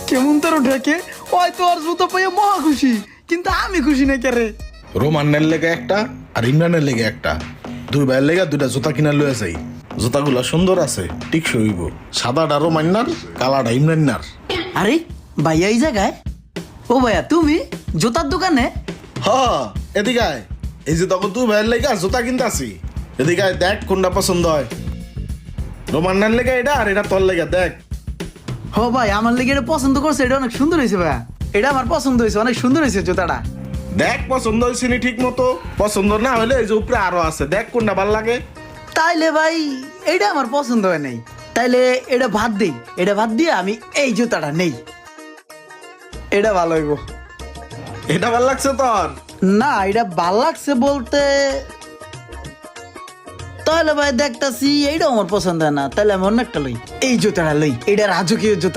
কেমন তোর ঢেকে ওই তো আর জুতো পাইয়া মহা খুশি, কিন্তু আমি খুশি না কে রে। রোমানের লেগে একটা আর ইমরানের লেগে একটা, দুই ভাইয়ের লেগে দুইটা জুতা কিনা লয়ে যাই। জুতাগুলা সুন্দর আছে, টিকসই হইব। সাদাটা রোমান্নার, কালাটা ইমরান্নার। আরে ভাইয়া এই জায়গায়? ও ভাইয়া তুমি জুতার দোকানে? হ, এদিকে আয়। এই যে তখন তুই ভাইয়ের লেগে জুতা কিনতে আসি, এদিকে আয়, দেখ কোনটা পছন্দ হয়। রোমান্নার লেগে এটা আর এটা তোর লেগে, দেখ। হ ভাই, আমার লেগে এটা পছন্দ করছে, এটা অনেক সুন্দর হয়েছে ভাইয়া। এটা আমার পছন্দ হয়েছে, অনেক সুন্দর হয়েছে জুতাটা। দেখ পছন্দ হয়েছে নি ঠিক মতো, পছন্দ না হলে এই যে উপরে আরো আছে, দেখ কোনটা ভাল লাগে। তাইলে ভাই এইটা আমার পছন্দ হয় নাই, তাইলে এটা ভাত দেই, এটা ভাত দিয়ে আমি এই জুতাটা নেই। এটা ভালো হইব। এটা ভাল লাগছে তোর? না, এটা ভাল লাগছে বলতে, তাহলে ভাই দেখতাছি এইটাও আমার পছন্দ হয় না, তাহলে আমি অন্য একটা লই, এই জুতাটা লই, এটা রাজকীয় জুতা।